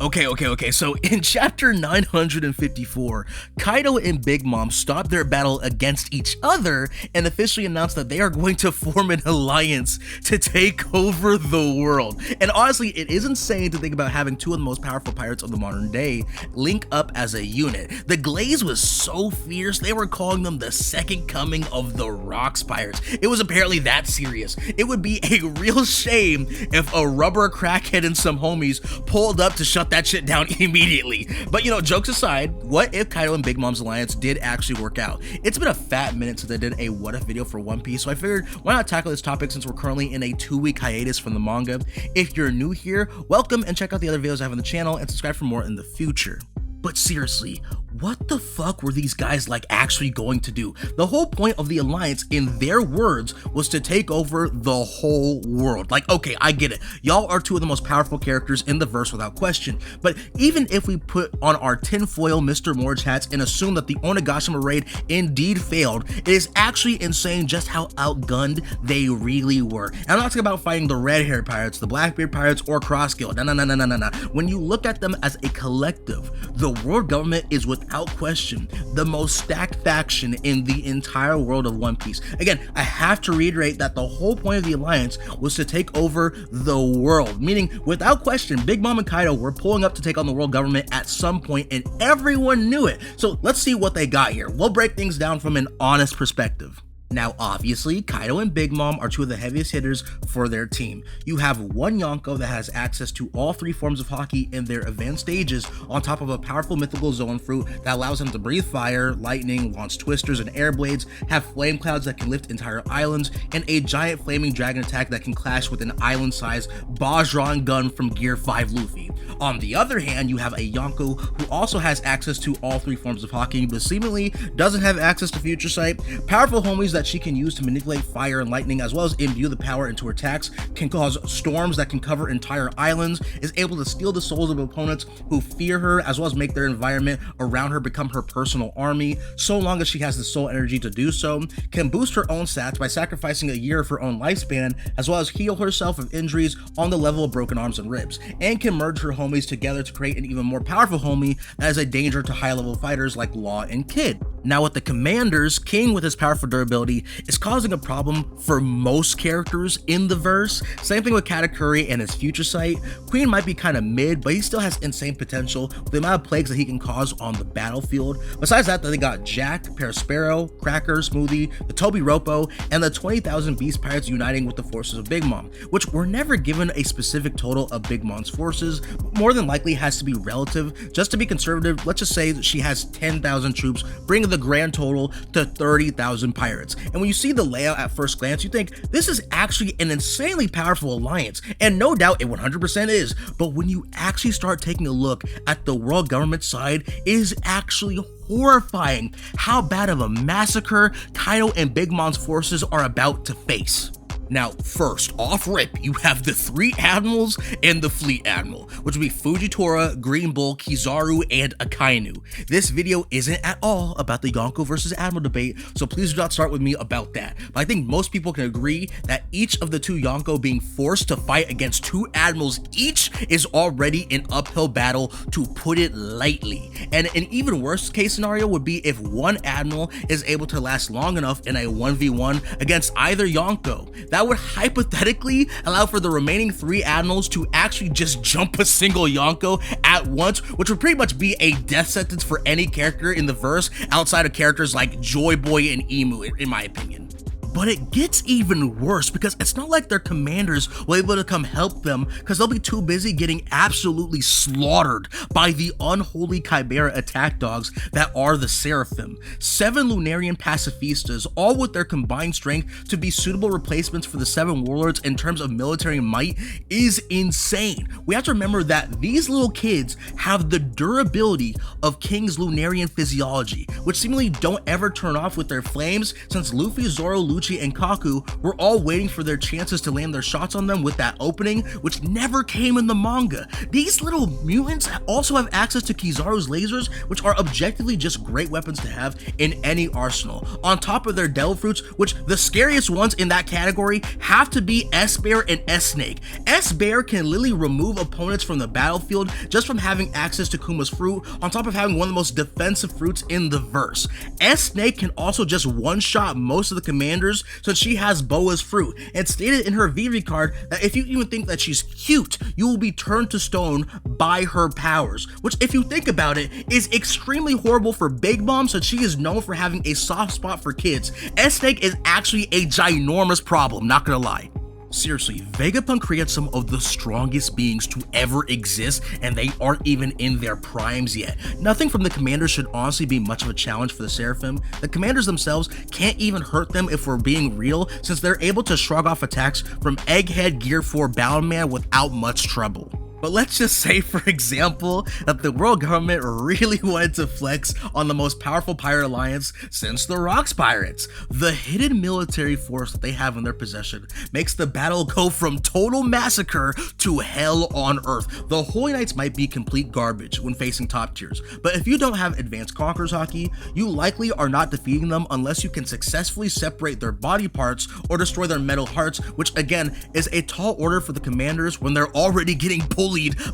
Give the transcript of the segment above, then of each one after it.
Okay. So in chapter 954, Kaido and Big Mom stop their battle against each other and officially announce that they are going to form an alliance to take over the world. And honestly, it is insane to think about having two of the most powerful pirates of the modern day link up as a unit. The glaze was so fierce, they were calling them the second coming of the Rocks Pirates. It was apparently that serious. It would be a real shame if a rubber crackhead and some homies pulled up to shut that shit down immediately. But jokes aside, what if Kaido and Big Mom's alliance did actually work out? It's been a fat minute since I did a what if video for One Piece, so I figured why not tackle this topic since we're currently in a 2-week hiatus from the manga. If you're new here, welcome, and check out the other videos I have on the channel and subscribe for more in the future. But seriously, what the fuck were these guys actually going to do? The whole point of the alliance, in their words, was to take over the whole world. Okay, I get it. Y'all are two of the most powerful characters in the verse without question. But even if we put on our tinfoil Mr. Morge hats and assume that the Onigashima raid indeed failed, it is actually insane just how outgunned they really were. And I'm not talking about fighting the red-haired pirates, the Blackbeard pirates, or Cross Guild. No. When you look at them as a collective, the world government is without question the most stacked faction in the entire world of One Piece. Again, I have to reiterate that the whole point of the alliance was to take over the world, meaning without question, Big Mom and Kaido were pulling up to take on the world government at some point, and everyone knew it. So let's see what they got here. We'll break things down from an honest perspective. Now, obviously, Kaido and Big Mom are two of the heaviest hitters for their team. You have one Yonko that has access to all three forms of Haki in their advanced stages, on top of a powerful mythical Zoan fruit that allows him to breathe fire, lightning, launch twisters and air blades, have flame clouds that can lift entire islands, and a giant flaming dragon attack that can clash with an island-sized Bajran gun from Gear 5 Luffy. On the other hand, you have a Yonko who also has access to all three forms of Haki, but seemingly doesn't have access to Future Sight. Powerful homies that she can use to manipulate fire and lightning, as well as imbue the power into her attacks, can cause storms that can cover entire islands, is able to steal the souls of opponents who fear her, as well as make their environment around her become her personal army, so long as she has the soul energy to do so, can boost her own stats by sacrificing a year of her own lifespan, as well as heal herself of injuries on the level of broken arms and ribs, and can merge her homies together to create an even more powerful homie that is a danger to high level fighters like Law and Kid. Now with the commanders, King with his powerful durability is causing a problem for most characters in the verse. Same thing with Katakuri and his Future Sight. Queen might be kind of mid, but he still has insane potential with the amount of plagues that he can cause on the battlefield. Besides that, they got Jack, Paraspero, Cracker, Smoothie, the Toby Ropo, and the 20,000 Beast Pirates uniting with the forces of Big Mom, which were never given a specific total of Big Mom's forces, but more than likely has to be relative. Just to be conservative, let's just say that she has 10,000 troops, bringing the grand total to 30,000 pirates. And when you see the layout at first glance, you think this is actually an insanely powerful alliance, and no doubt it 100% is, but when you actually start taking a look at the world government side, it is actually horrifying how bad of a massacre Kaido and Big Mom's forces are about to face. Now, first off rip, you have the three admirals and the fleet admiral, which would be Fujitora, Green Bull, Kizaru, and Akainu. This video isn't at all about the Yonko versus Admiral debate, so please do not start with me about that. But I think most people can agree that each of the two Yonko being forced to fight against two admirals each is already an uphill battle, to put it lightly. And an even worse case scenario would be if one admiral is able to last long enough in a 1v1 against either Yonko. That would hypothetically allow for the remaining three admirals to actually just jump a single Yonko at once, which would pretty much be a death sentence for any character in the verse outside of characters like Joy Boy and Emu, in my opinion. But it gets even worse because it's not like their commanders will be able to come help them, because they'll be too busy getting absolutely slaughtered by the unholy Chimera attack dogs that are the Seraphim. 7 Lunarian pacifistas, all with their combined strength to be suitable replacements for the 7 warlords in terms of military might, is insane. We have to remember that these little kids have the durability of King's Lunarian physiology, which seemingly don't ever turn off with their flames, since Luffy, Zoro, Lucci, Kikuchi and Kaku were all waiting for their chances to land their shots on them with that opening, which never came in the manga. These little mutants also have access to Kizaru's lasers, which are objectively just great weapons to have in any arsenal, on top of their devil fruits, which the scariest ones in that category have to be S-Bear and S-Snake. S-Bear can literally remove opponents from the battlefield just from having access to Kuma's fruit, on top of having one of the most defensive fruits in the verse. S-Snake can also just one-shot most of the commanders since she has Boa's fruit, and stated in her VV card that if you even think that she's cute, you will be turned to stone by her powers, which if you think about it is extremely horrible for Big Mom since she is known for having a soft spot for kids. S-Snake is actually a ginormous problem, not gonna lie. Seriously, Vegapunk created some of the strongest beings to ever exist, and they aren't even in their primes yet. Nothing from the commanders should honestly be much of a challenge for the Seraphim. The commanders themselves can't even hurt them if we're being real, since they're able to shrug off attacks from Egghead Gear 4 Boundman without much trouble. But let's just say, for example, that the world government really wanted to flex on the most powerful pirate alliance since the Rocks Pirates. The hidden military force that they have in their possession makes the battle go from total massacre to hell on earth. The Holy Knights might be complete garbage when facing top tiers, but if you don't have advanced Conquerors Haki, you likely are not defeating them unless you can successfully separate their body parts or destroy their metal hearts, which again is a tall order for the commanders when they're already getting bullied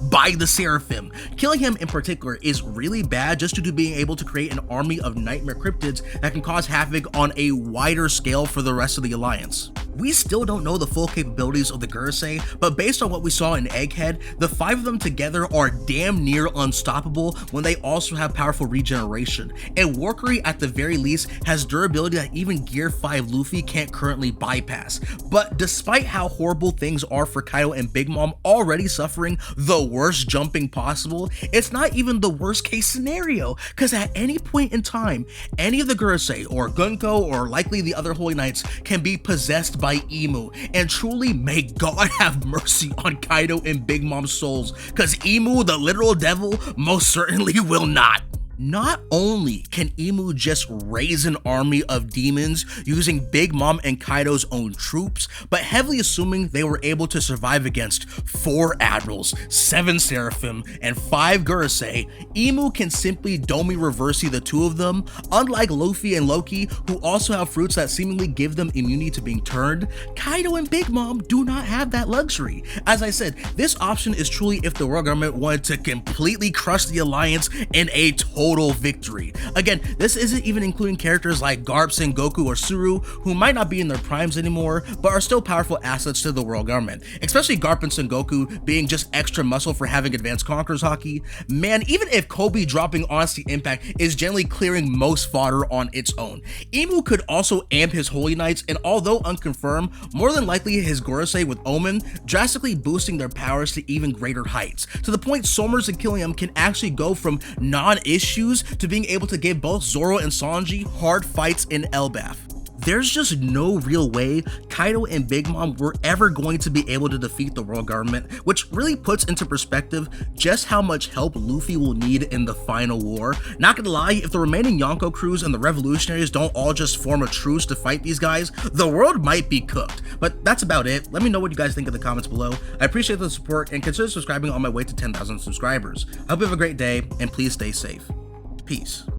by the Seraphim. Killing him in particular is really bad just due to being able to create an army of nightmare cryptids that can cause havoc on a wider scale for the rest of the alliance. We still don't know the full capabilities of the Gurusei, but based on what we saw in Egghead, the 5 of them together are damn near unstoppable when they also have powerful regeneration, and Warkery at the very least has durability that even Gear 5 Luffy can't currently bypass. But despite how horrible things are for Kaido and Big Mom already suffering the worst jumping possible, it's not even the worst case scenario, because at any point in time, any of the Gurusei or Gunko or likely the other Holy Knights can be possessed by Imu, and truly may God have mercy on Kaido and Big Mom's souls, because Imu, the literal devil, most certainly will not. Not only can Imu just raise an army of demons using Big Mom and Kaido's own troops, but heavily assuming they were able to survive against 4 admirals, 7 seraphim, and 5 Gurusei, Imu can simply Domi Reversi the 2 of them. Unlike Luffy and Loki, who also have fruits that seemingly give them immunity to being turned, Kaido and Big Mom do not have that luxury. As I said, this option is truly if the world government wanted to completely crush the alliance in a total victory. Again, this isn't even including characters like Garp, Sengoku, or Suru, who might not be in their primes anymore, but are still powerful assets to the world government, especially Garp and Sengoku being just extra muscle for having advanced Conquerors Haki. Man, even if Kobe dropping Honesty Impact is generally clearing most fodder on its own, Imu could also amp his Holy Knights, and although unconfirmed, more than likely his Gorosei with Omen, drastically boosting their powers to even greater heights, to the point Somers and Killiam can actually go from non-issues to being able to give both Zoro and Sanji hard fights in Elbaf. There's just no real way Kaido and Big Mom were ever going to be able to defeat the world government, which really puts into perspective just how much help Luffy will need in the final war. Not gonna lie, if the remaining Yonko crews and the revolutionaries don't all just form a truce to fight these guys, the world might be cooked. But that's about it. Let me know what you guys think in the comments below. I appreciate the support and consider subscribing on my way to 10,000 subscribers. I hope you have a great day and please stay safe. Peace.